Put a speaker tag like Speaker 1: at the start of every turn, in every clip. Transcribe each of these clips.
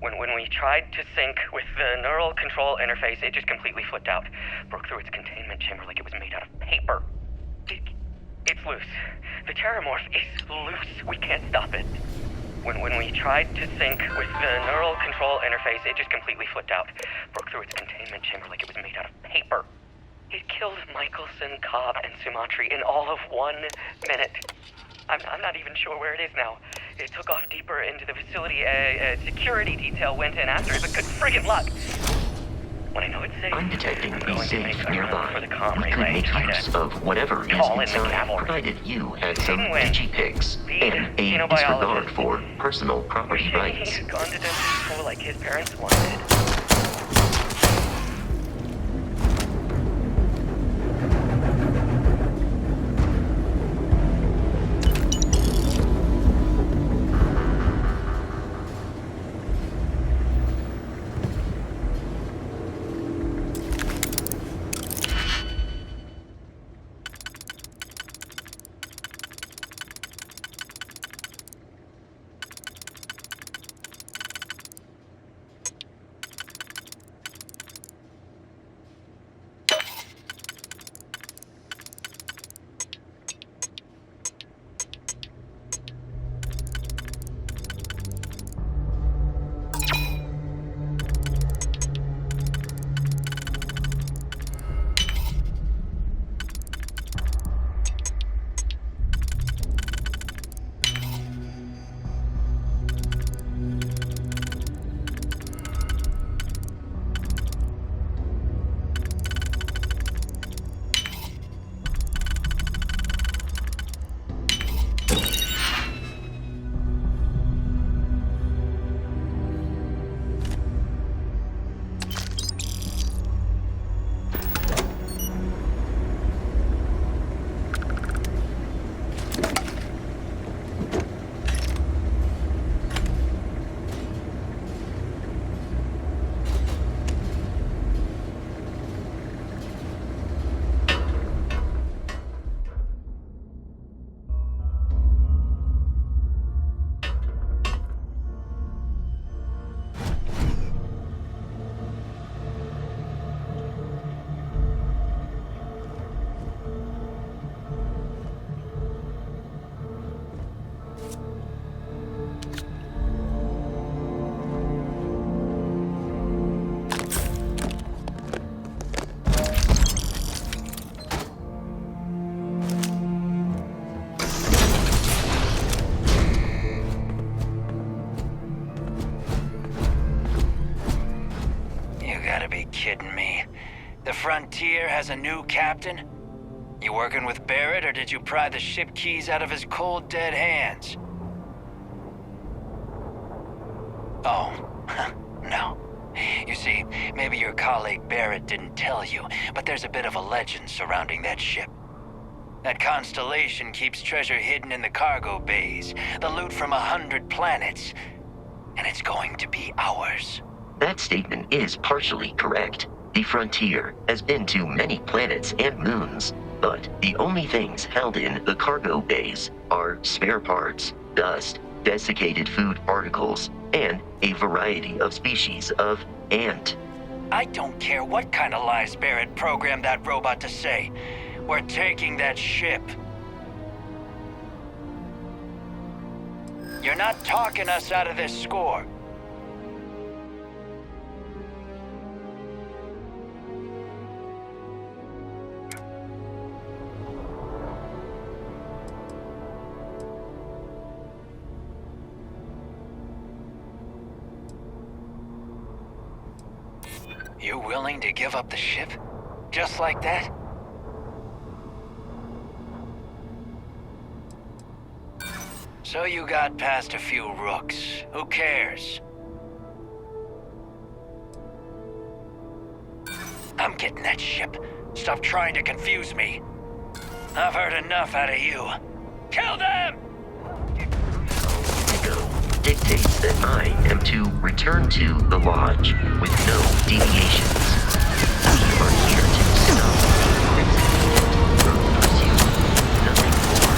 Speaker 1: When we tried to sync with the neural control interface, it just completely flipped out. Broke through its containment chamber like it was made out of paper. It's loose. The Terramorph is loose. We can't stop it. When we tried to sync with the neural control interface, it just completely flipped out. Broke through its containment chamber like it was made out of paper. It killed Michelson, Cobb, and Sumatri in all of 1 minute. I'm not even sure where it is now. It took off deeper into the facility. A security detail went in after it, but good friggin' luck. When I know it's safe,
Speaker 2: I'm detecting a safe nearby.
Speaker 1: For the comm
Speaker 2: We could
Speaker 1: relay.
Speaker 2: make use of whatever is inside, provided you had some itchy pics and a disregard for personal property rights.
Speaker 1: He's gone to dental school like his parents wanted.
Speaker 3: Kidding me? The Frontier has a new captain? You working with Barrett, or did you pry the ship keys out of his cold, dead hands? Oh, no. You see, maybe your colleague Barrett didn't tell you, but there's a bit of a legend surrounding that ship. That constellation keeps treasure hidden in the cargo bays, the loot from 100 planets, and it's going to be ours.
Speaker 2: That statement is partially correct. The Frontier has been to many planets and moons, but the only things held in the cargo bays are spare parts, dust, desiccated food particles, and a variety of species of ant.
Speaker 3: I don't care what kind of lies Barrett programmed that robot to say. We're taking that ship. You're not talking us out of this score. You willing to give up the ship? Just like that? So you got past a few rooks. Who cares? I'm getting that ship. Stop trying to confuse me. I've heard enough out of you. Kill them!
Speaker 2: Dictates that I am to return to the lodge with no deviations. We are here to stop the pursuit, nothing more.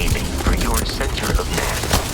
Speaker 2: aiming for your center of mass.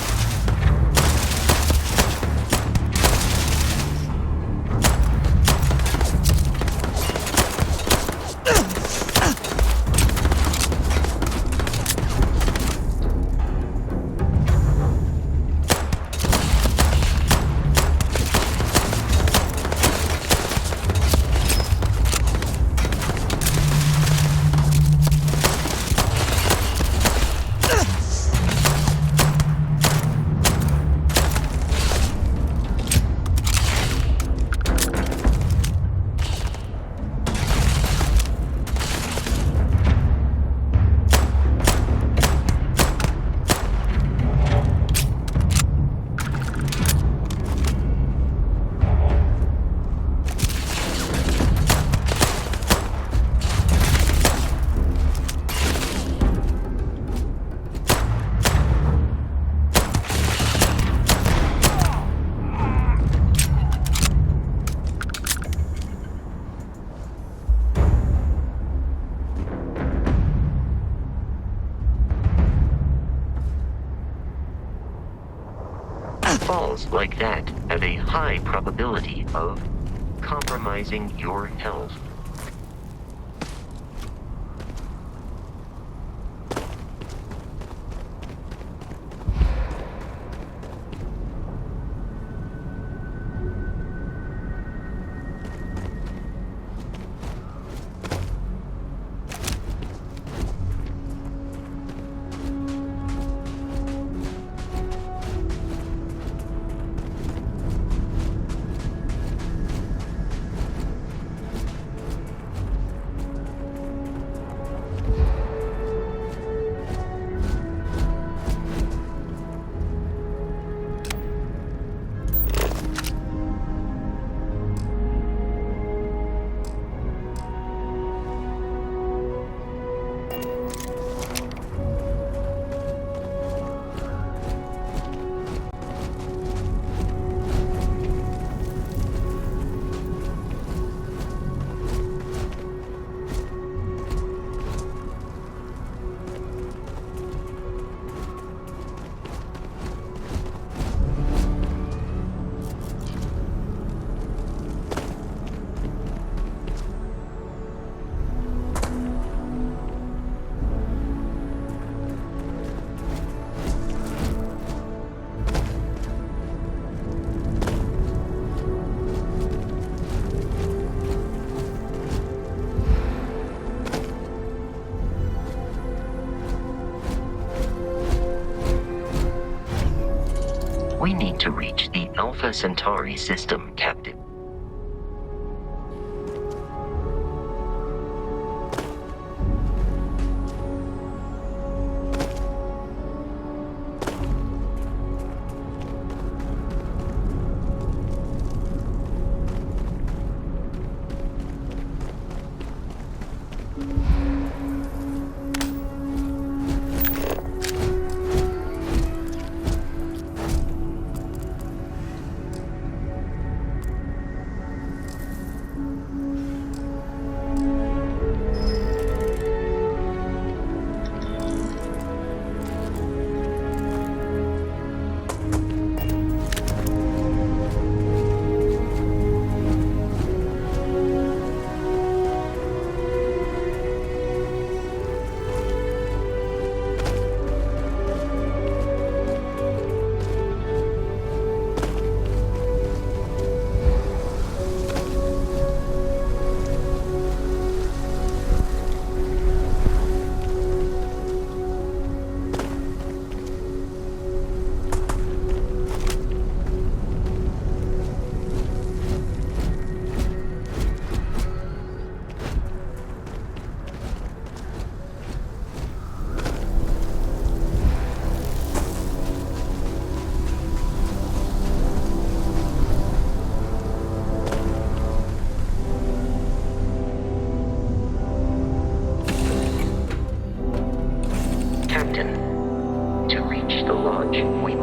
Speaker 2: Falls like that have a high probability of compromising your health. We need to reach the Alpha Centauri system, Captain.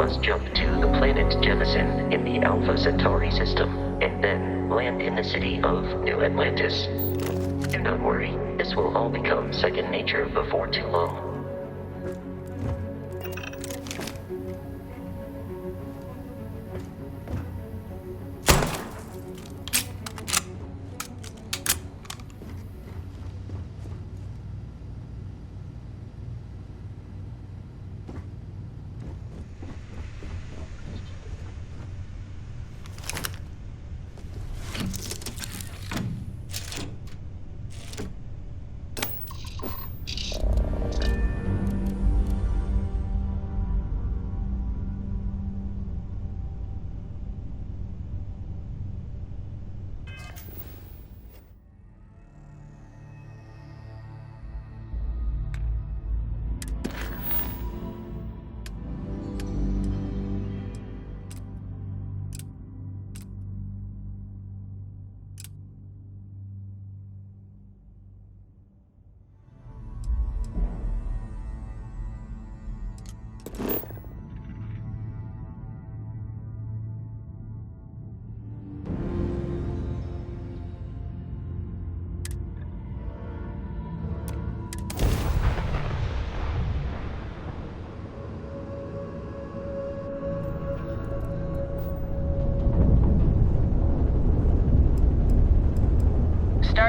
Speaker 2: must jump to the planet Jemison in the Alpha Centauri system, and then land in the city of New Atlantis. Do not worry, this will all become second nature before too long.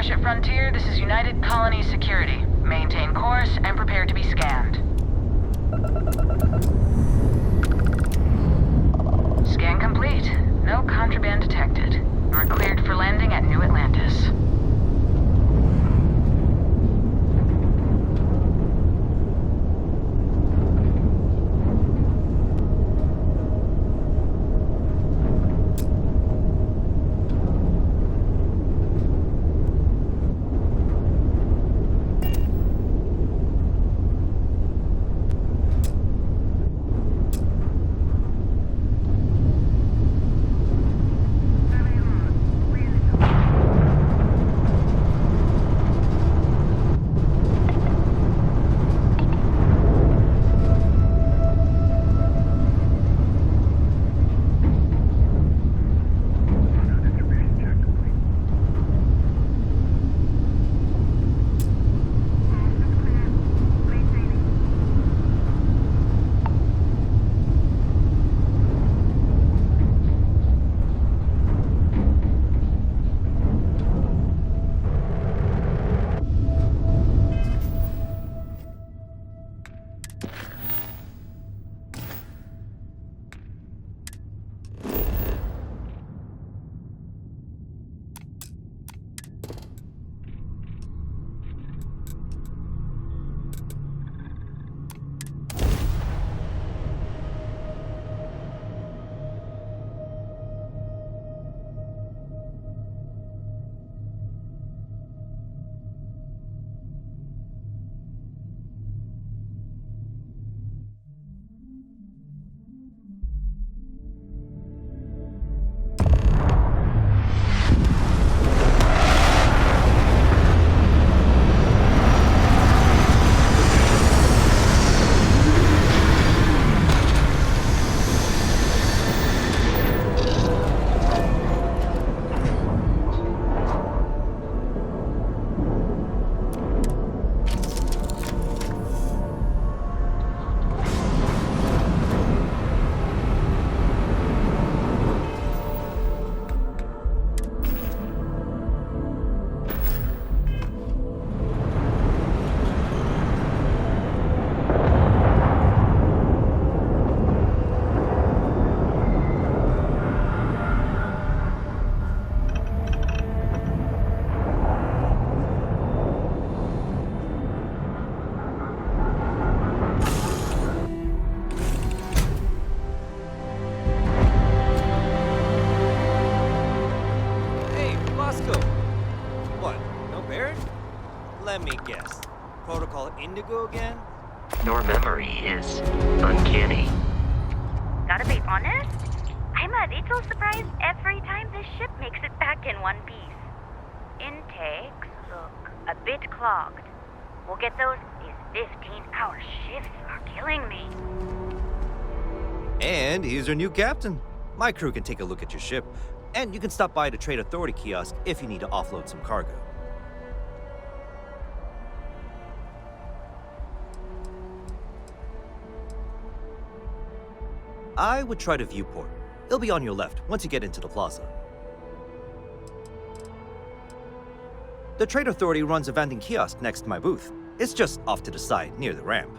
Speaker 4: Starship Frontier, this is United Colony Security. Maintain course and prepare to be scanned. Scan complete. No contraband detected. You are cleared for landing at New Atlantis.
Speaker 5: Let me guess. Protocol Indigo again?
Speaker 2: Your memory is uncanny.
Speaker 6: Gotta be honest, I'm a little surprised every time this ship makes it back in one piece. Intakes look a bit clogged. We'll get those. These 15-hour shifts are killing me.
Speaker 5: And he's our new captain. My crew can take a look at your ship, and you can stop by the Trade Authority kiosk if you need to offload some cargo. I would try the viewport. It'll be on your left once you get into the plaza. The Trade Authority runs a vending kiosk next to my booth. It's just off to the side, near the ramp.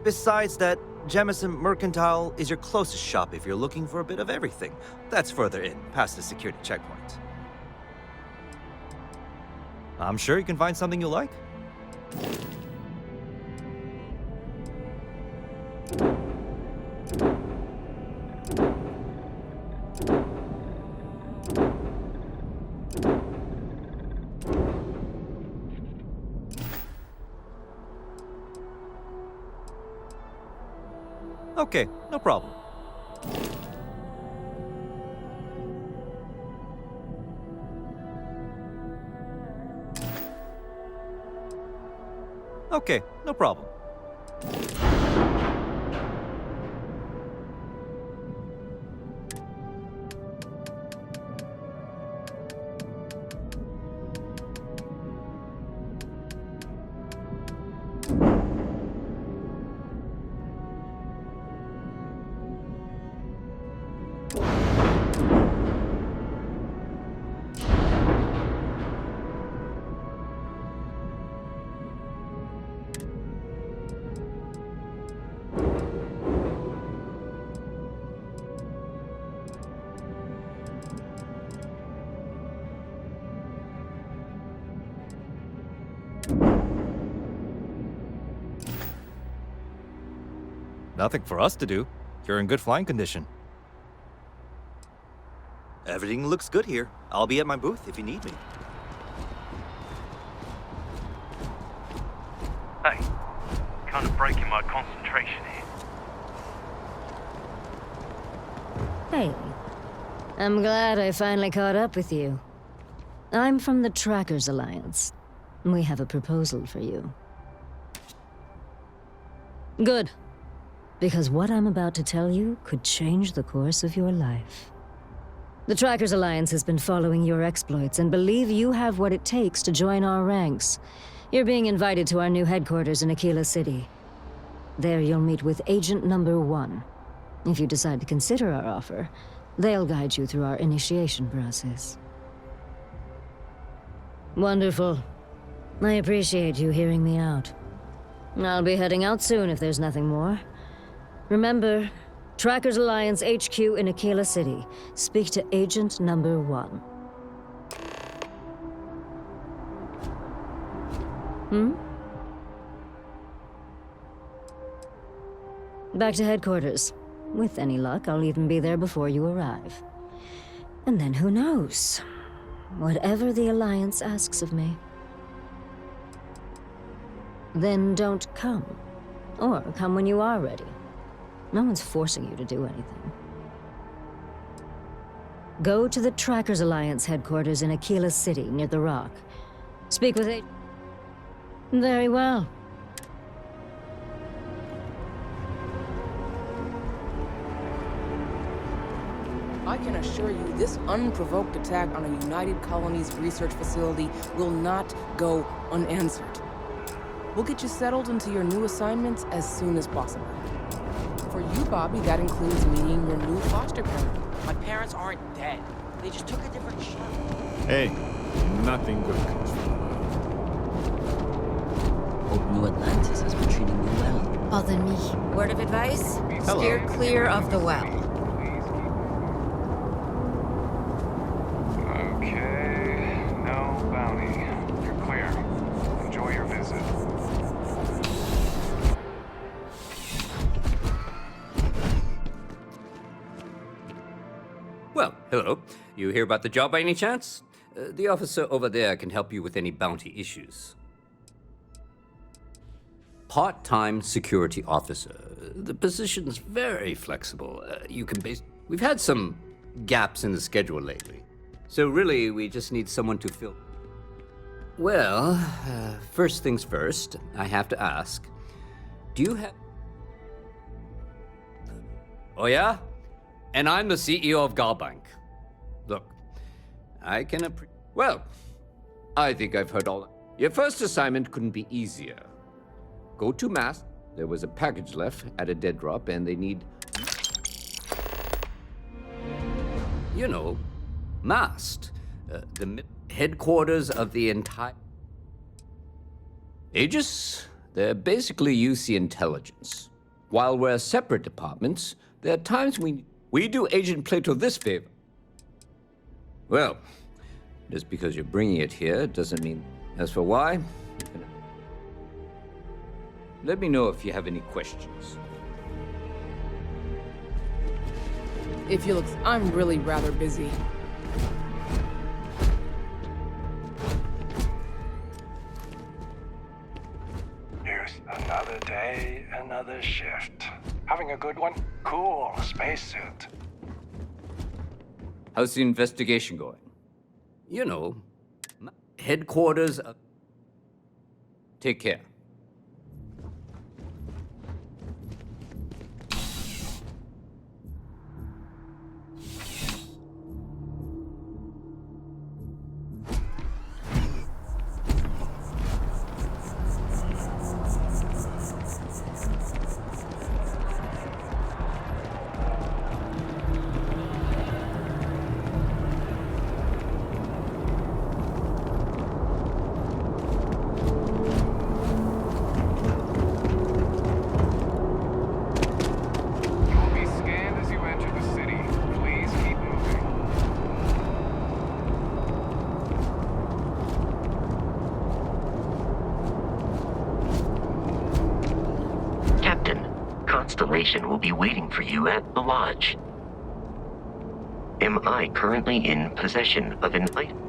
Speaker 5: Besides that, Jemison Mercantile is your closest shop if you're looking for a bit of everything. That's further in, past the security checkpoint. I'm sure you can find something you like. Okay, no problem. Okay, no problem. Nothing for us to do. You're in good flying condition. Everything looks good here. I'll be at my booth if you need me.
Speaker 7: Hey, kind of breaking my concentration here.
Speaker 8: Hey, I'm glad I finally caught up with you. I'm from the Trackers Alliance. We have a proposal for you. Good. Because what I'm about to tell you could change the course of your life. The Trackers Alliance has been following your exploits and believe you have what it takes to join our ranks. You're being invited to our new headquarters in Aquila City. There you'll meet with Agent Number 1. If you decide to consider our offer, they'll guide you through our initiation process. Wonderful. I appreciate you hearing me out. I'll be heading out soon if there's nothing more. Remember, Trackers Alliance HQ in Aquila City. Speak to Agent Number 1. Back to headquarters. With any luck, I'll even be there before you arrive. And then who knows? Whatever the Alliance asks of me. Then don't come. Or come when you are ready. No one's forcing you to do anything. Go to the Trackers Alliance headquarters in Aquila City, near the Rock. Speak with Very well.
Speaker 9: I can assure you this unprovoked attack on a United Colonies research facility will not go unanswered. We'll get you settled into your new assignments as soon as possible. For you, Bobby, that includes meeting your new foster parent.
Speaker 10: My parents aren't dead. They just took a different shot.
Speaker 11: Hey, nothing good comes from the well.
Speaker 12: Hope New Atlantis has been treating you well.
Speaker 13: Pardon me. Word of advice?
Speaker 11: Hello.
Speaker 13: Steer clear of the well.
Speaker 7: Okay, no bounty. You're clear. Enjoy your visit.
Speaker 14: Well, hello. You hear about the job by any chance? The officer over there can help you with any bounty issues. Part-time security officer. The position's very flexible. We've had some gaps in the schedule lately. So really, we just need someone to fill. Well, first things first, I have to ask, do you have... Oh yeah? And I'm the CEO of Galbank. Look, I can Well, I think I've heard all. Your first assignment couldn't be easier. Go to Mast. There was a package left at a dead drop, and they need... You know, Mast. The headquarters of the entire... Aegis? They're basically UC intelligence. While we're separate departments, there are times we do Agent Plato this favor. Well, just because you're bringing it here doesn't mean... As for why, let me know if you have any questions.
Speaker 9: If Felix, I'm really rather busy.
Speaker 7: Here's another day, another shift. Having a good one? Cool, spacesuit.
Speaker 14: How's the investigation going? You know, headquarters of... Take care.
Speaker 2: information will be waiting for you at the lodge. Am I currently in possession of an item?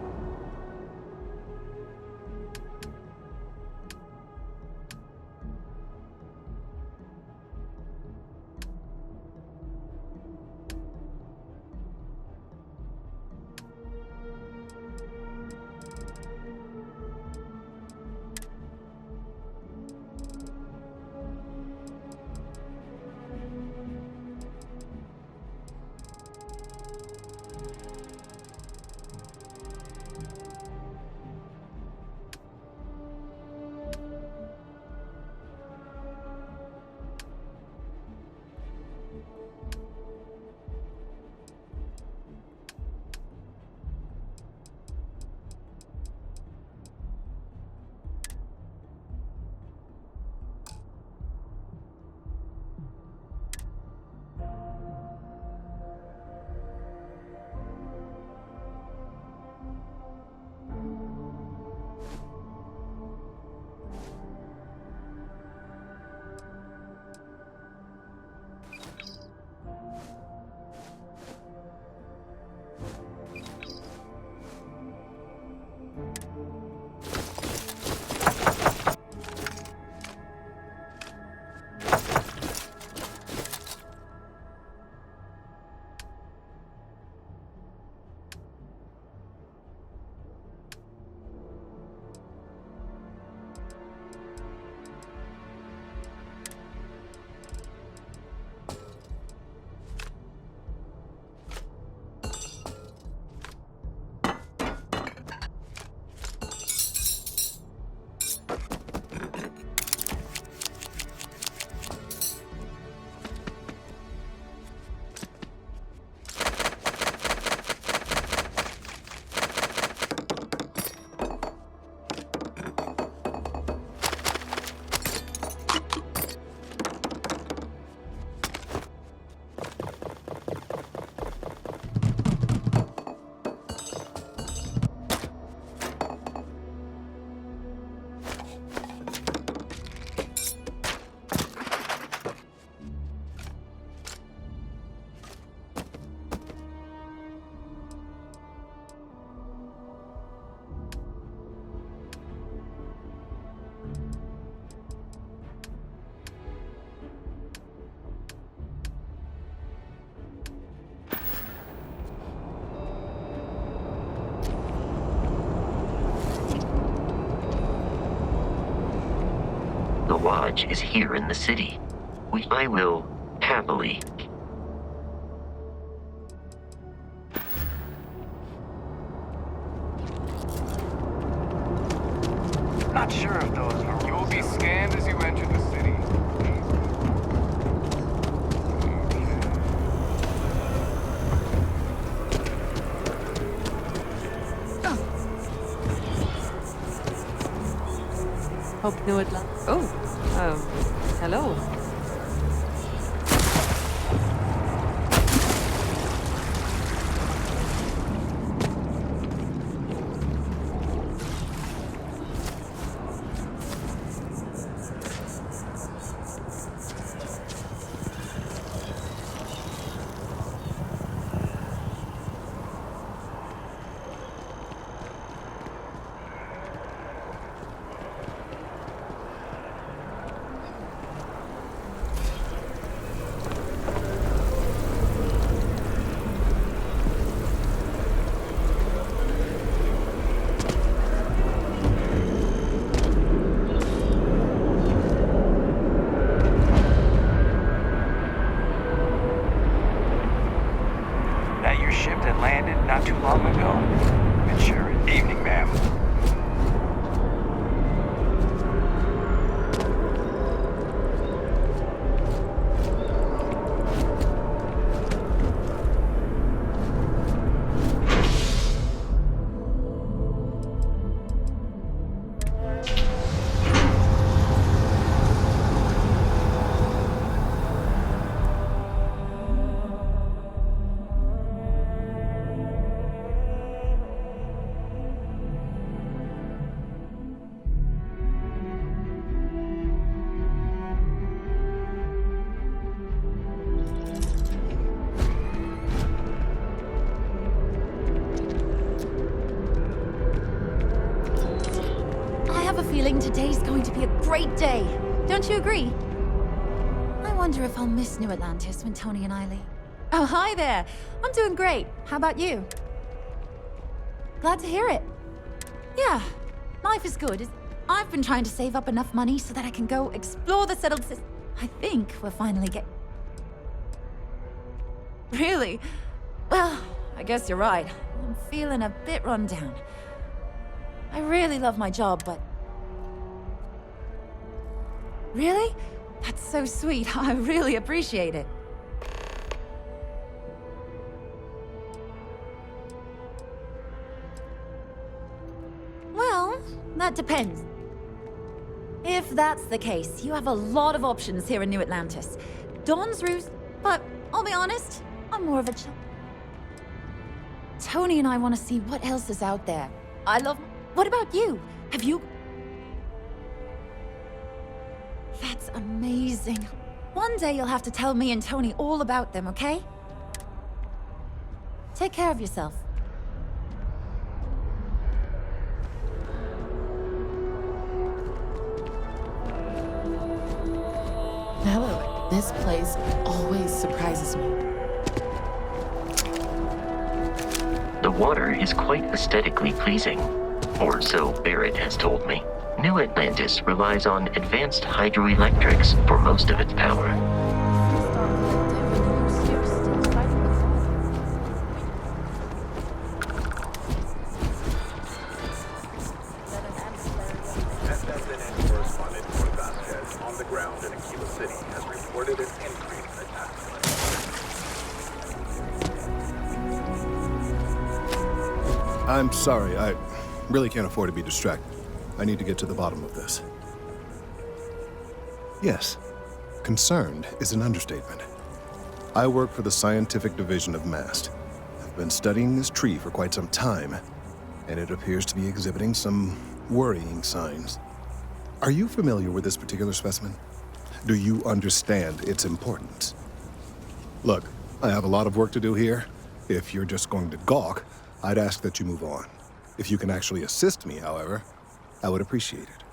Speaker 2: The lodge is here in the city. I will happily.
Speaker 7: Not sure if those are... You'll be scanned as you enter the city.
Speaker 15: Hope New Atlanta. Hello.
Speaker 7: Not too long ago. Sure. Evening, ma'am.
Speaker 16: feeling today's going to be a great day. Don't you agree? I wonder if I'll miss New Atlantis when Tony and I leave. Oh, hi there. I'm doing great. How about you? Glad to hear it. Yeah, life is good. I've been trying to save up enough money so that I can go explore the settled system. I think we'll finally get... Really? Well, I guess you're right. I'm feeling a bit run down. I really love my job, but... Really? That's so sweet. I really appreciate it. Well, that depends. If that's the case, you have a lot of options here in New Atlantis. Dawn's Roost, but I'll be honest, I'm more of a Tony and I want to see what else is out there. I love... What about you? Have you... That's amazing. One day you'll have to tell me and Tony all about them, okay? Take care of yourself.
Speaker 9: Hello. This place always surprises me.
Speaker 2: The water is quite aesthetically pleasing, or so Barrett has told me. New Atlantis relies on advanced hydroelectrics for most of its power.
Speaker 17: I'm sorry, I really can't afford to be distracted. I need to get to the bottom of this. Yes, concerned is an understatement. I work for the scientific division of MAST. I've been studying this tree for quite some time, and it appears to be exhibiting some worrying signs. Are you familiar with this particular specimen? Do you understand its importance? Look, I have a lot of work to do here. If you're just going to gawk, I'd ask that you move on. If you can actually assist me, however, I would appreciate it.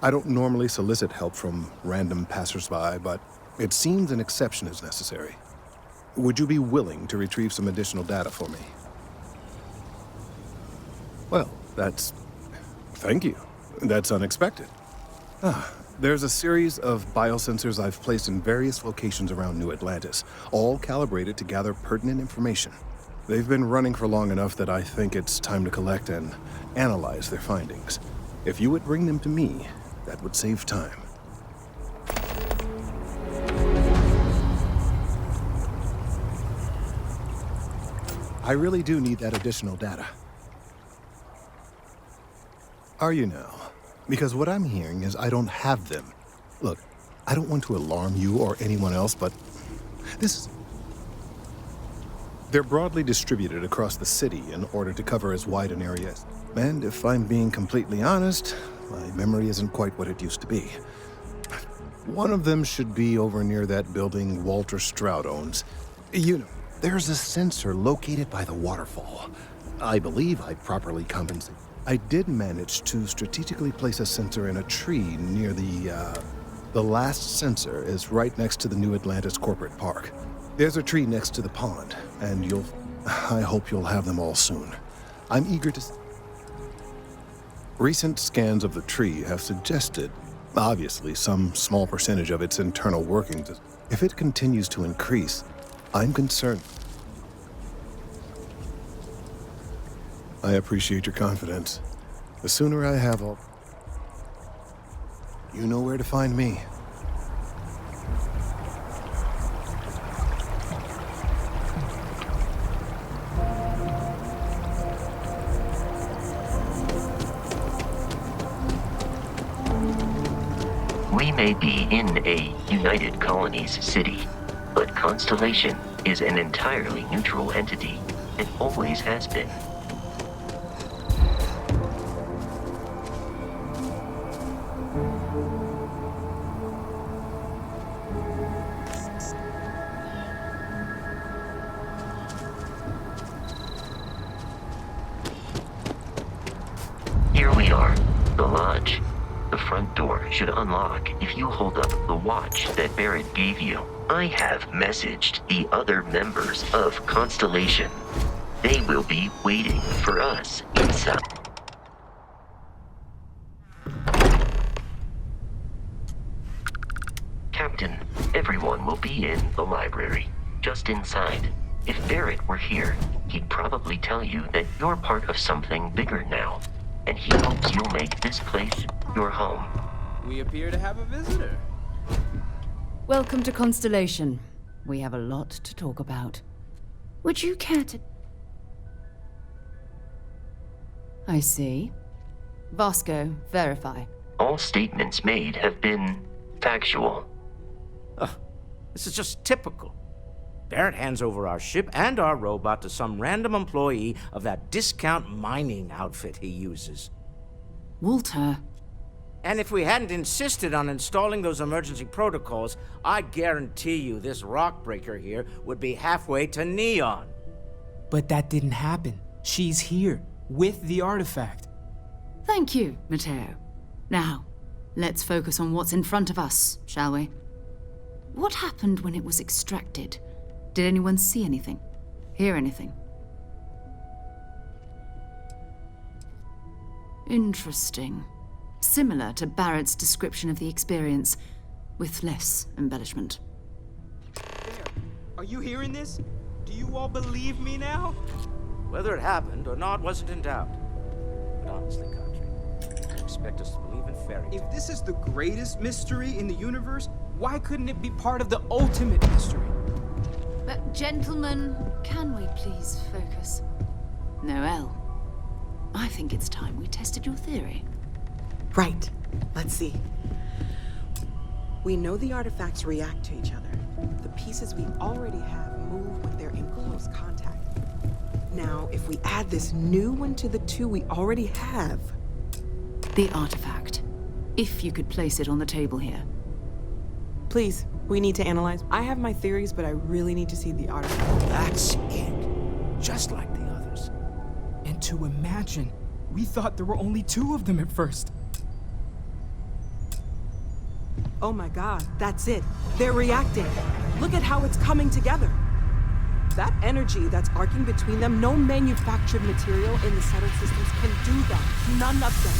Speaker 17: I don't normally solicit help from random passersby, but it seems an exception is necessary. Would you be willing to retrieve some additional data for me? Well, thank you. That's unexpected. There's a series of biosensors I've placed in various locations around New Atlantis, all calibrated to gather pertinent information. They've been running for long enough that I think it's time to collect and analyze their findings. If you would bring them to me, that would save time. I really do need that additional data. Are you now? Because what I'm hearing is I don't have them. Look, I don't want to alarm you or anyone else, but they're broadly distributed across the city in order to cover as wide an area as... And if I'm being completely honest, my memory isn't quite what it used to be. One of them should be over near that building Walter Stroud owns. You know, there's a sensor located by the waterfall. I believe I properly compensated. I did manage to strategically place a sensor in a tree near the last sensor is right next to the New Atlantis Corporate Park. There's a tree next to the pond, and I hope you'll have them all soon. I'm eager to... Recent scans of the tree have suggested, obviously, some small percentage of its internal workings. If it continues to increase, I'm concerned. I appreciate your confidence. The sooner I have all... You know where to find me.
Speaker 2: We may be in a United Colonies city, but Constellation is an entirely neutral entity. It always has been. Here we are, the lodge. front door should unlock if you hold up the watch that Barrett gave you. I have messaged the other members of Constellation. They will be waiting for us inside. Captain, everyone will be in the library, just inside. If Barrett were here, he'd probably tell you that you're part of something bigger now, and he hopes you'll make this place your home.
Speaker 18: We appear to have a visitor.
Speaker 19: Welcome to Constellation. We have a lot to talk about. Would you care to... I see. Vasco, verify.
Speaker 2: All statements made have been factual.
Speaker 10: This is just typical. Barrett hands over our ship and our robot to some random employee of that discount mining outfit he uses.
Speaker 19: Walter.
Speaker 10: And if we hadn't insisted on installing those emergency protocols, I guarantee you this rock breaker here would be halfway to Neon.
Speaker 18: But that didn't happen. She's here, with the artifact.
Speaker 19: Thank you, Matteo. Now, let's focus on what's in front of us, shall we? What happened when it was extracted? Did anyone see anything? Hear anything? Interesting. Similar to Barrett's description of the experience, with less embellishment.
Speaker 18: There. Are you hearing this? Do you all believe me now?
Speaker 10: Whether it happened or not wasn't in doubt. But honestly, Country, you expect us to believe in fairy tales.
Speaker 18: If this is the greatest mystery in the universe, why couldn't it be part of the ultimate mystery?
Speaker 19: But gentlemen, can we please focus? Noelle, I think it's time we tested your theory.
Speaker 20: Right. Let's see. We know the artifacts react to each other. The pieces we already have move when they're in close contact. Now, if we add this new one to the two we already have...
Speaker 19: The artifact. If you could place it on the table here.
Speaker 20: Please, we need to analyze. I have my theories, but I really need to see the artifact.
Speaker 10: That's it. Just like the others.
Speaker 18: And to imagine, we thought there were only 2 of them at first.
Speaker 20: Oh my god, that's it. They're reacting. Look at how it's coming together. That energy that's arcing between them, no manufactured material in the settled systems can do that. None of them.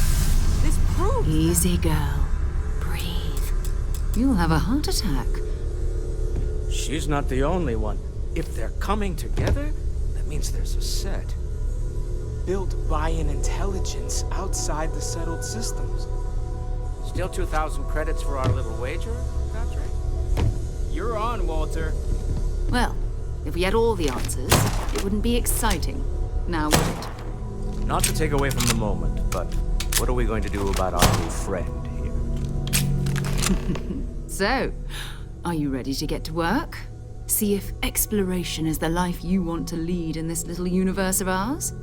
Speaker 20: This proves...
Speaker 19: Easy, girl. Breathe. You'll have a heart attack.
Speaker 10: She's not the only one. If they're coming together, that means there's a set.
Speaker 18: Built by an intelligence outside the settled systems.
Speaker 10: Still 2,000 credits for our little wager, Country?
Speaker 18: You're on, Walter.
Speaker 19: Well, if we had all the answers, it wouldn't be exciting. Now would it?
Speaker 10: Not to take away from the moment, but what are we going to do about our new friend here?
Speaker 19: So, are you ready to get to work? See if exploration is the life you want to lead in this little universe of ours?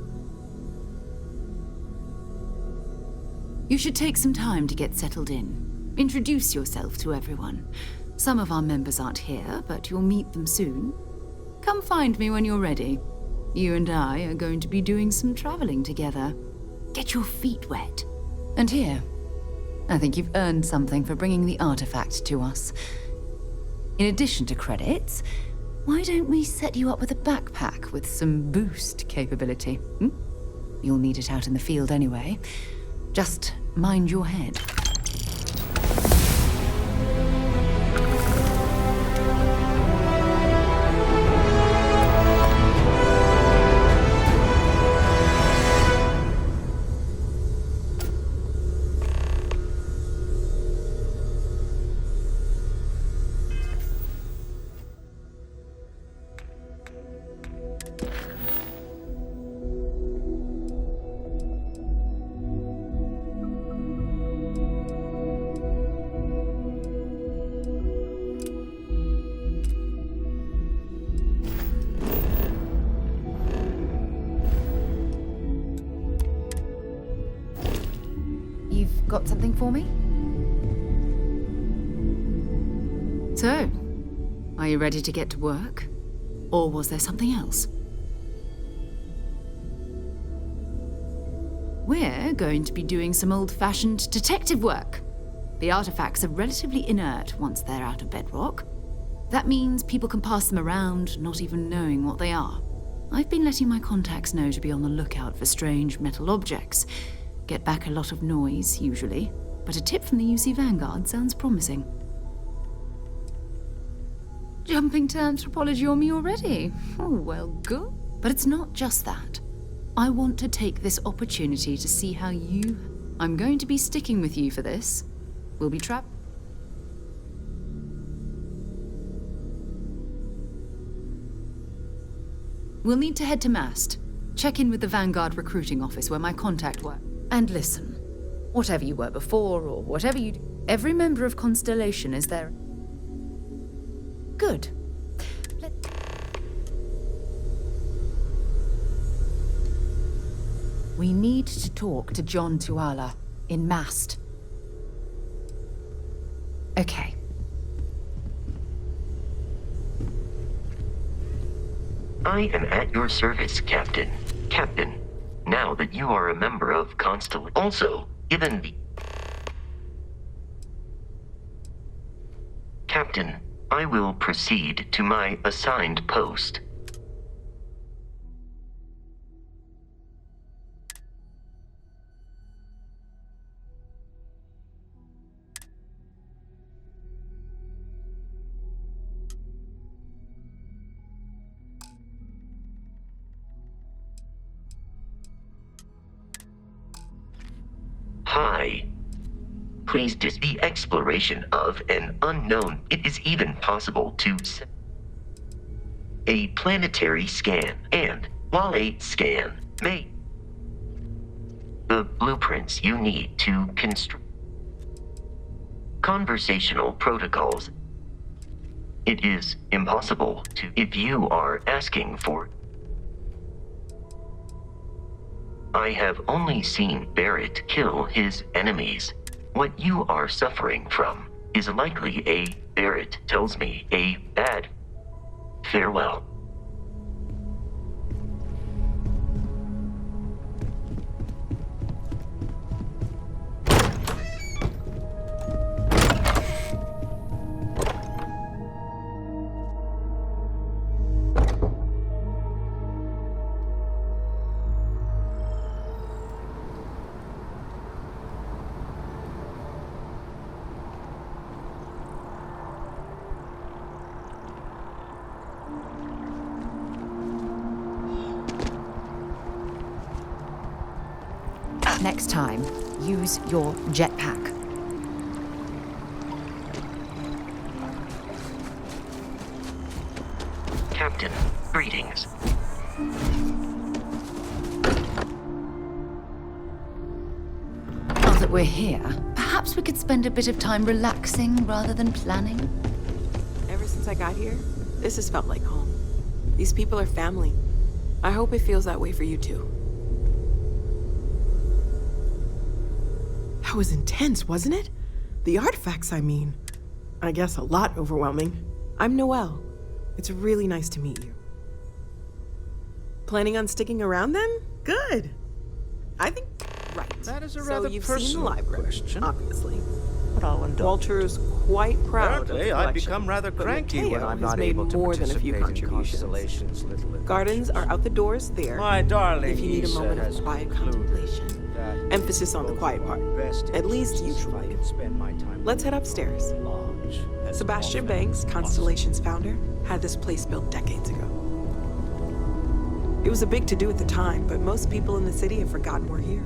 Speaker 19: You should take some time to get settled in. Introduce yourself to everyone. Some of our members aren't here, but you'll meet them soon. Come find me when you're ready. You and I are going to be doing some traveling together. Get your feet wet. And here, I think you've earned something for bringing the artifact to us. In addition to credits, why don't we set you up with a backpack with some boost capability? You'll need it out in the field anyway. Just mind your head. Got something for me? So, are you ready to get to work? Or was there something else? We're going to be doing some old-fashioned detective work. The artifacts are relatively inert once they're out of bedrock. That means people can pass them around, not even knowing what they are. I've been letting my contacts know to be on the lookout for strange metal objects. Get back a lot of noise, usually, but a tip from the UC Vanguard sounds promising. Jumping to anthropology on me already? Oh, well, good. But it's not just that. I want to take this opportunity to see how you... I'm going to be sticking with you for this. We'll be trapped. We'll need to head to Mast. Check in with the Vanguard recruiting office where my contact worked. And listen, whatever you were before or whatever you do, every member of Constellation is there. Good. We need to talk to John Tuala in Mast. Okay.
Speaker 2: I am at your service, Captain. Captain, now that you are a member of Constellation. Also, given the... Captain, I will proceed to my assigned post. Hi. Please the exploration of an unknown. It is even possible to a planetary scan, and while a scan may the blueprints you need to construct conversational protocols. It is impossible to if you are asking for. I have only seen Barrett kill his enemies. What you are suffering from is likely a, Barrett tells me, a bad farewell.
Speaker 19: Next time, use your jetpack.
Speaker 2: Captain, greetings.
Speaker 19: Now that we're here, perhaps we could spend a bit of time relaxing rather than planning.
Speaker 20: Ever since I got here, this has felt like home. These people are family. I hope it feels that way for you too. That was intense, wasn't it? The artifacts, I mean. I guess a lot overwhelming. I'm Noelle. It's really nice to meet you. Planning on sticking around then? Good. I think... Right.
Speaker 10: That is a
Speaker 20: so
Speaker 10: rather
Speaker 20: you've seen the
Speaker 10: personal
Speaker 20: library,
Speaker 10: question.
Speaker 20: obviously.
Speaker 10: But I'll indulge.
Speaker 20: Walter's quite proud
Speaker 10: Apparently,
Speaker 20: of the
Speaker 10: I've
Speaker 20: collection,
Speaker 10: become rather
Speaker 20: but
Speaker 10: cranky when
Speaker 20: Mateo
Speaker 10: I'm
Speaker 20: has
Speaker 10: not
Speaker 20: made
Speaker 10: able to
Speaker 20: more than a few
Speaker 10: participate in
Speaker 20: contributions.
Speaker 10: Constellation's little
Speaker 20: Gardens are out the doors there.
Speaker 10: My darling,
Speaker 20: if you need a
Speaker 10: Lisa
Speaker 20: moment
Speaker 10: has
Speaker 20: of quiet contemplation. Emphasis on the quiet part. At least usually. Let's head upstairs. Sebastian Banks, Constellation's founder, had this place built decades ago. It was a big to-do at the time, but most people in the city have forgotten we're here.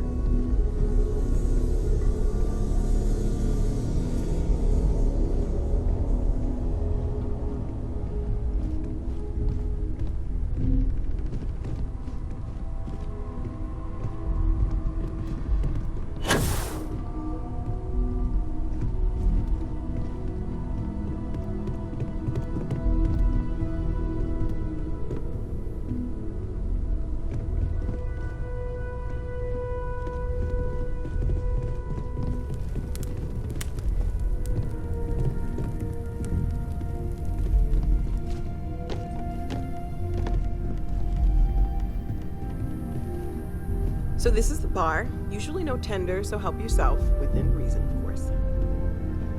Speaker 20: So this is the bar. Usually no tender, so help yourself, within reason, of course.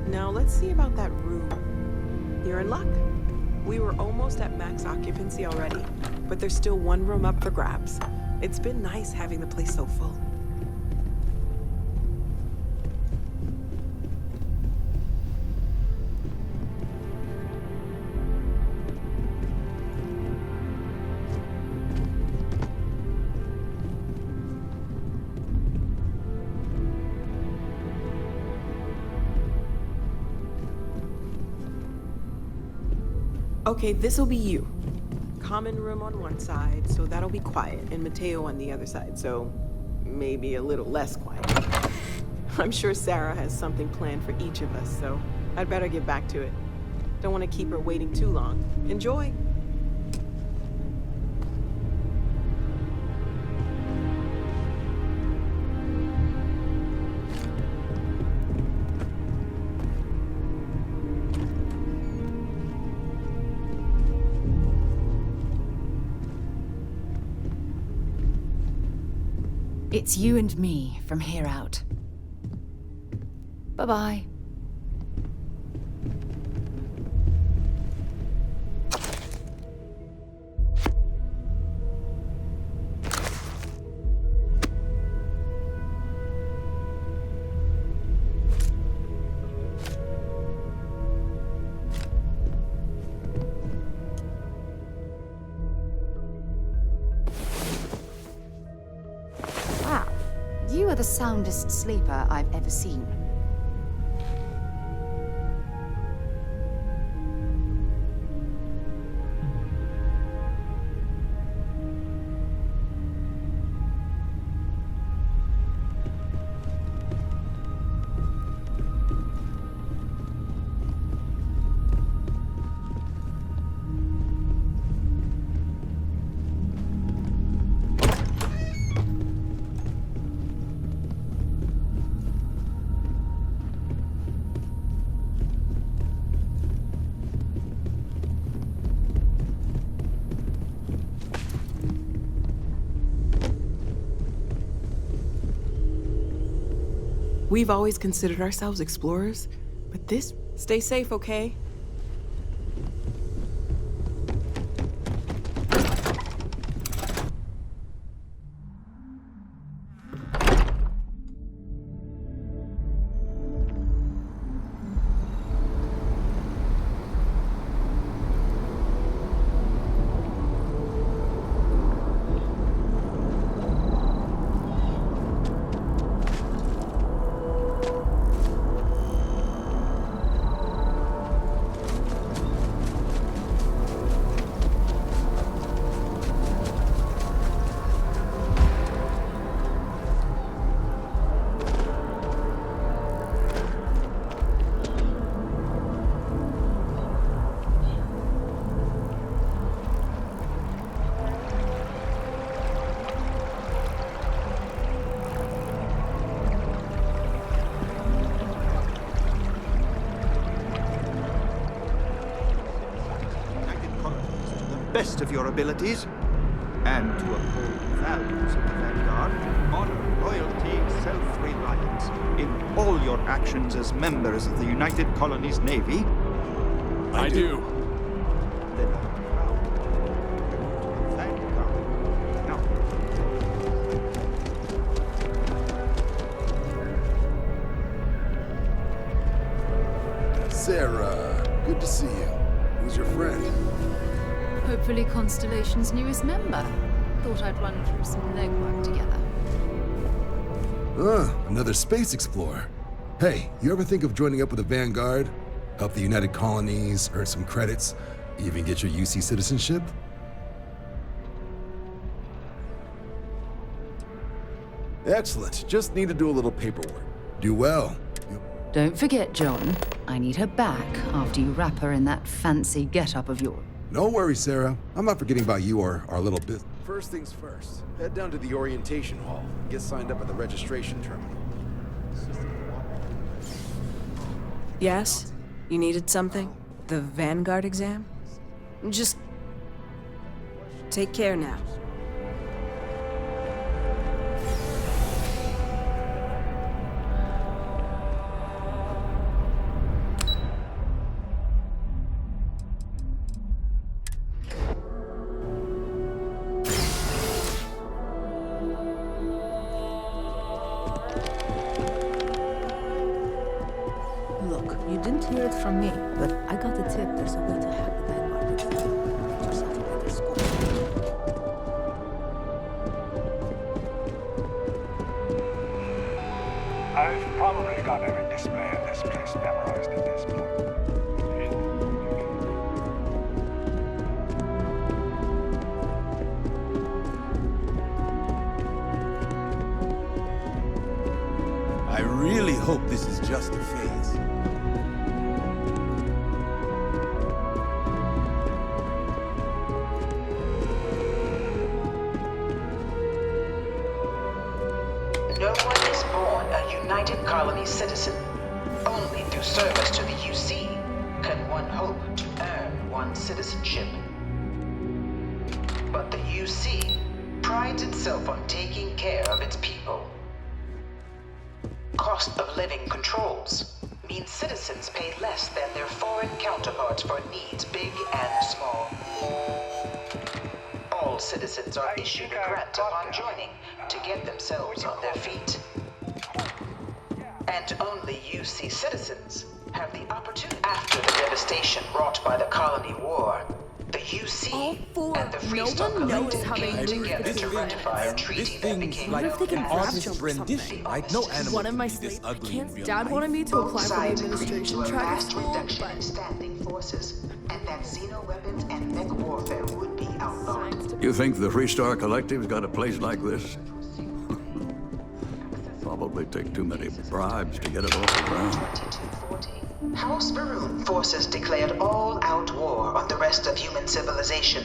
Speaker 20: Now let's see about that room. You're in luck. We were almost at max occupancy already, but there's still one room up for grabs. It's been nice having the place so full. Okay, this'll be you. Common room on one side, so that'll be quiet, and Mateo on the other side, so maybe a little less quiet. I'm sure Sarah has something planned for each of us, so I'd better get back to it. Don't want to keep her waiting too long. Enjoy!
Speaker 19: It's you and me from here out. Bye-bye. You are the soundest sleeper I've ever seen.
Speaker 20: We've always considered ourselves explorers, but this... Stay safe, okay?
Speaker 21: Best of your abilities, and to uphold the values of the Vanguard, honor, loyalty, self-reliance in all your actions as members of the United Colonies Navy.
Speaker 11: I do.
Speaker 21: Then I'm proud to the Vanguard.
Speaker 22: Now. Sarah, good to see you. Who's your friend?
Speaker 19: Hopefully Constellation's newest member. Thought I'd run through some legwork together.
Speaker 22: Another space explorer. Hey, you ever think of joining up with the Vanguard? Help the United Colonies, earn some credits, even get your UC citizenship? Excellent. Just need to do a little paperwork. Do well.
Speaker 19: Don't forget, John. I need her back after you wrap her in that fancy get-up of yours.
Speaker 22: No worries, Sarah. I'm not forgetting about you or our little business. First things first. Head down to the orientation hall and get signed up at the registration terminal.
Speaker 9: Yes? You needed something? The Vanguard exam? Just... take care now. hear it from me, but I got the tip there's a way to hack the Vanguard. Get yourself a better score.
Speaker 7: I've probably got every display in this place memorized at this point.
Speaker 1: I really hope this is just a phase.
Speaker 3: No one is born a United Colony citizen. Only through service to the UC can one hope to earn one's citizenship. But the UC prides itself on taking care of its people. Cost of living controls means citizens pay less than their foreign counterparts for needs big and small. All citizens are issued a grant upon joining to get themselves on their feet. And only UC citizens have the opportunity. After the devastation wrought by the Colony War, the UC and the Freestar Collective came together to ratify a treaty that became
Speaker 1: like
Speaker 3: known
Speaker 1: an
Speaker 3: as
Speaker 1: artist's rendition, right? No animal
Speaker 9: One of
Speaker 1: can
Speaker 9: my
Speaker 1: be this
Speaker 9: slaves,
Speaker 1: ugly in real
Speaker 9: Dad
Speaker 1: life.
Speaker 9: wanted me to apply for the
Speaker 3: sides agreed
Speaker 9: administration
Speaker 3: to a
Speaker 9: track
Speaker 3: vast
Speaker 9: school,
Speaker 3: reduction in standing forces, and that xeno-weapons and mech warfare would be outlawed.
Speaker 23: You think the Freestar Collective's got a place like this? Probably take too many bribes to get it off the ground.
Speaker 3: House Varun forces declared all-out war on the rest of human civilization,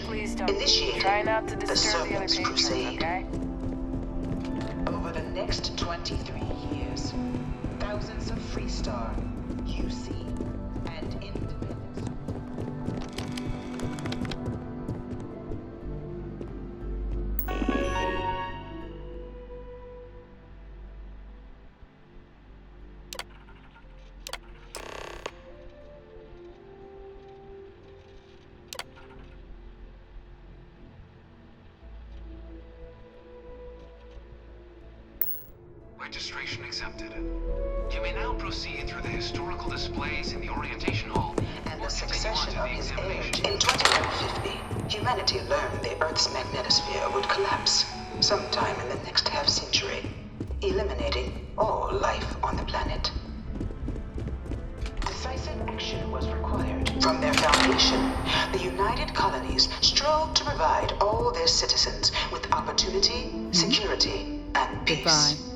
Speaker 3: initiating the Serpent's Crusade. Over the next 23 years, thousands of Freestar, UC, and independents.
Speaker 24: Registration accepted. You may now proceed through the historical displays in the orientation hall
Speaker 3: And the succession of his age. In 2150, humanity learned the Earth's magnetosphere would collapse sometime in the next half-century, eliminating all life on the planet. Decisive action was required. From their foundation, the United Colonies strove to provide all their citizens with opportunity, security, and peace.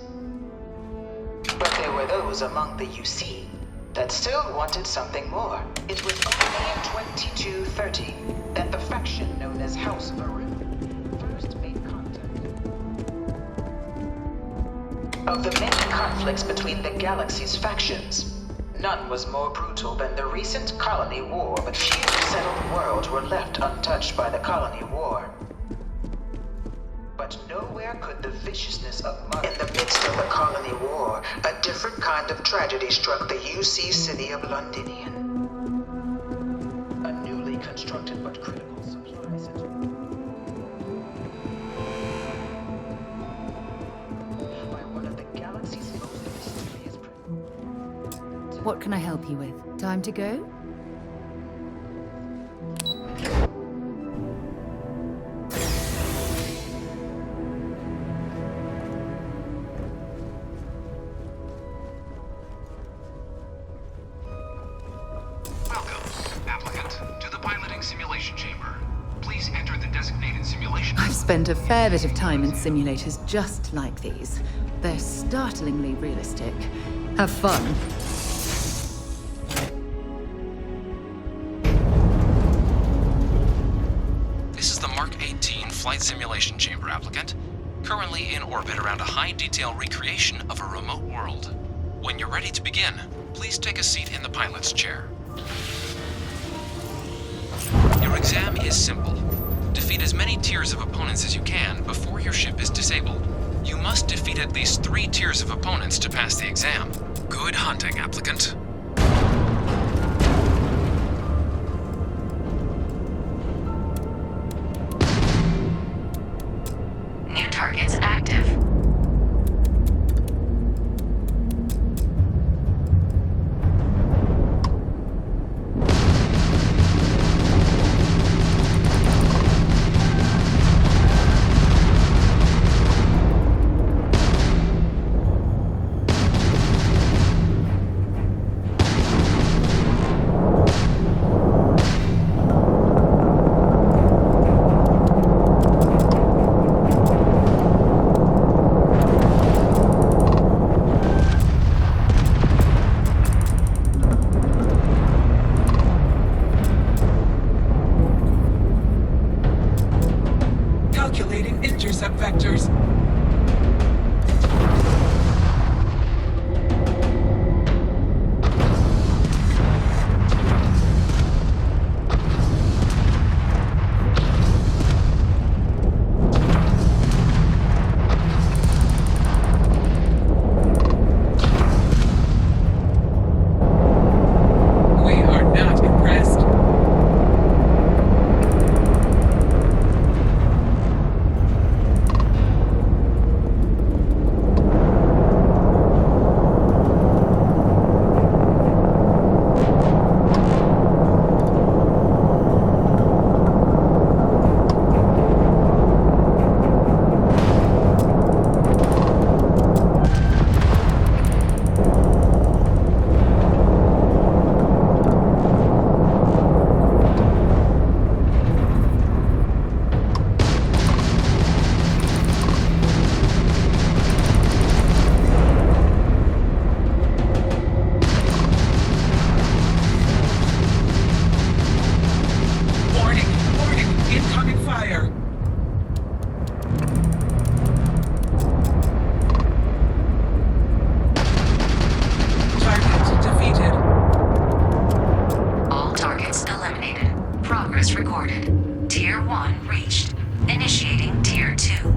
Speaker 3: But there were those among the UC that still wanted something more. It was only in 2230 that the faction known as House Varun first made contact. Of the many conflicts between the galaxy's factions, none was more brutal than the recent Colony War, but few settled worlds were left untouched by the Colony War. But nowhere could the viciousness of murder. In the midst of the Colony War, a different kind of tragedy struck the UC city of Londinian. A newly constructed but critical supply center. By one of the galaxy's most mysterious prisoners.
Speaker 19: What can I help you with? Time to go? I've spent a fair bit of time in simulators just like these. They're startlingly realistic. Have fun.
Speaker 25: This is the Mark 18 Flight Simulation Chamber applicant, currently in orbit around a high-detail recreation of a remote world. When you're ready to begin, please take a seat in the pilot's chair. Your exam is simple. Defeat as many tiers of opponents as you can before your ship is disabled. You must defeat at least 3 tiers of opponents to pass the exam. Good hunting, applicant.
Speaker 4: New targets active.
Speaker 5: Calculating intercept vectors. We are not impressed. Warning, warning, incoming fire. Target defeated.
Speaker 4: All targets eliminated. Progress recorded. Tier 1 reached. Initiating Tier 2.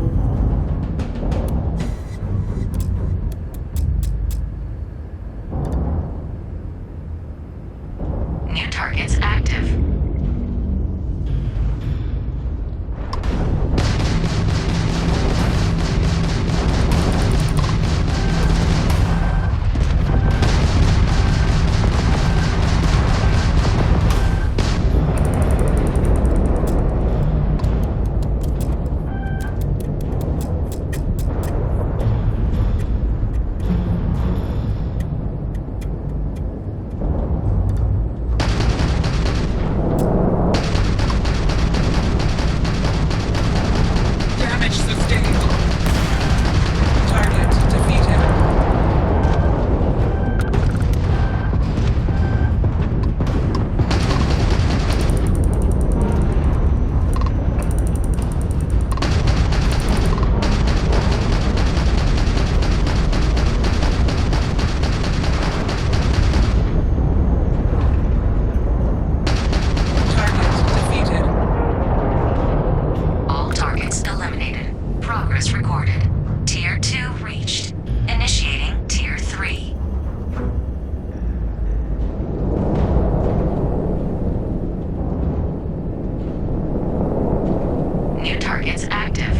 Speaker 4: New targets active.
Speaker 5: Damage sustained. Target defeated. Target defeated.
Speaker 4: All targets eliminated. Progress recorded. Tier 2 reached. Initiating Tier 3. New targets active.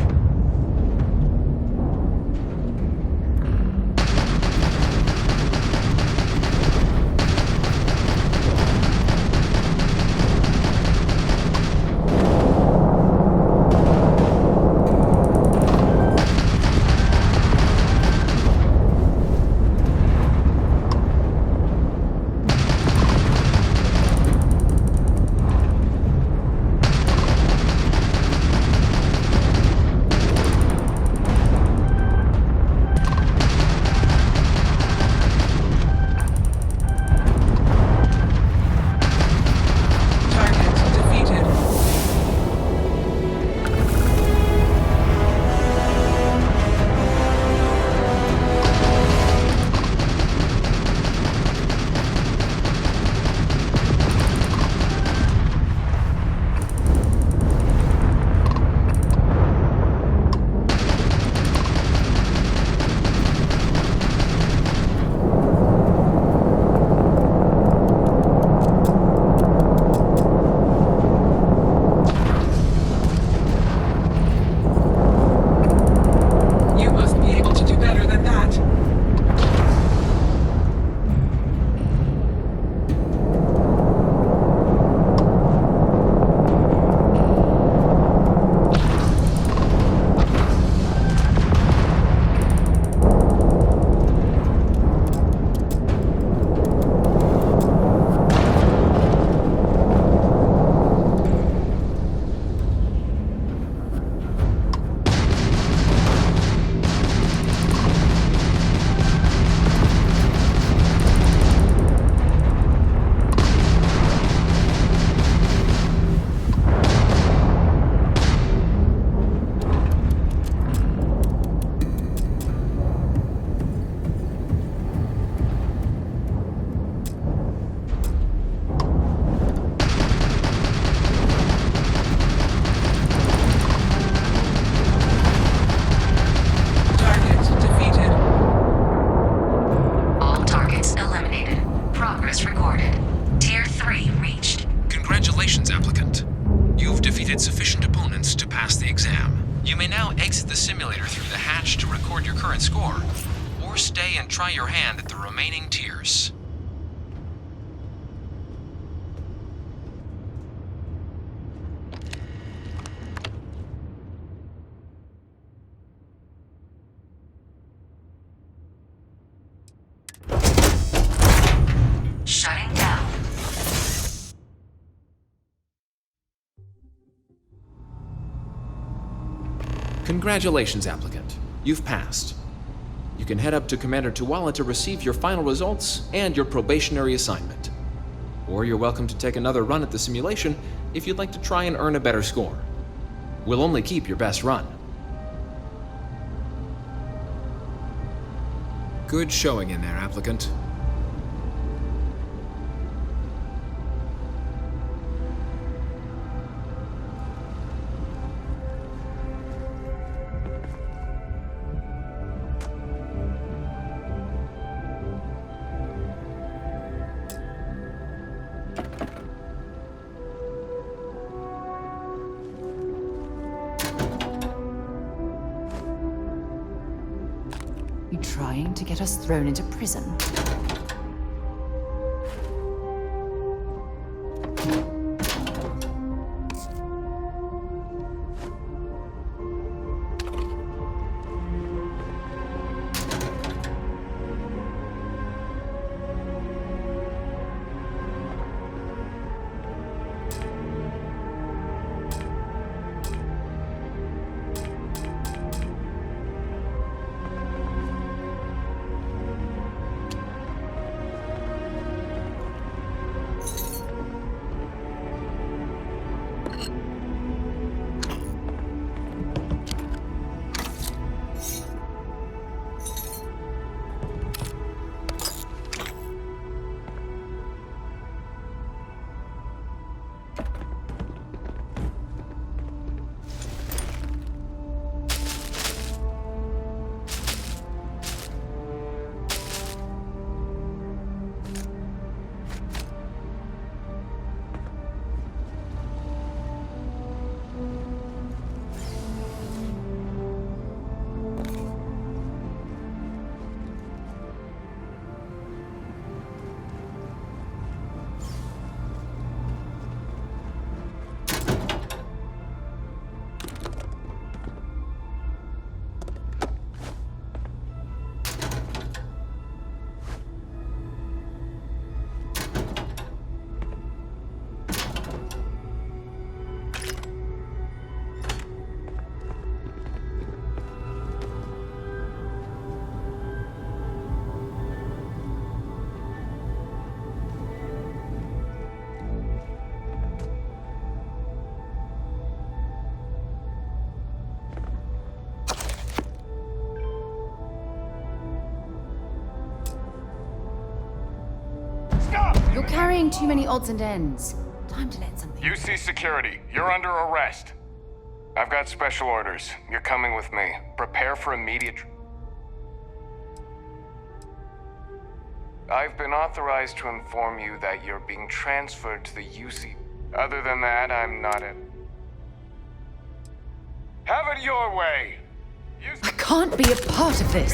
Speaker 25: You may now exit the simulator through the hatch to record your current score, or stay and try your hand at the remaining tiers.
Speaker 4: Shutting down.
Speaker 25: Congratulations, applicant. You've passed. You can head up to Commander Tuwala to receive your final results and your probationary assignment. Or you're welcome to take another run at the simulation if you'd like to try and earn a better score. We'll only keep your best run. Good showing in there, applicant.
Speaker 19: You trying to get us thrown into prison? You're carrying too many odds and ends. Time to let something.
Speaker 7: UC security, you're under arrest. I've got special orders. You're coming with me. Prepare for immediate... I've been authorized to inform you that you're being transferred to the UC. Other than that, I'm not in. Have it your way!
Speaker 19: I can't be a part of this.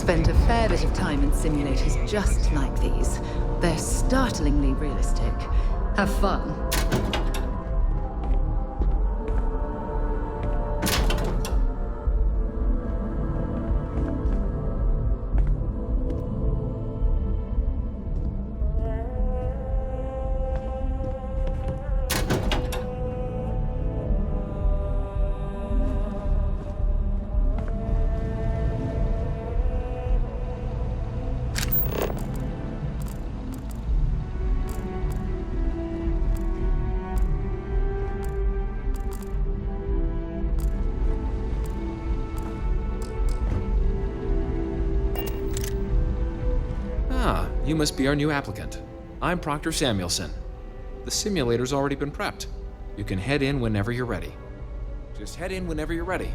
Speaker 19: spent a fair bit of time in simulators just like these. They're startlingly realistic. Have fun.
Speaker 25: You must be our new applicant. I'm Proctor Samuelson. The simulator's already been prepped. You can head in whenever you're ready. Just head in whenever you're ready.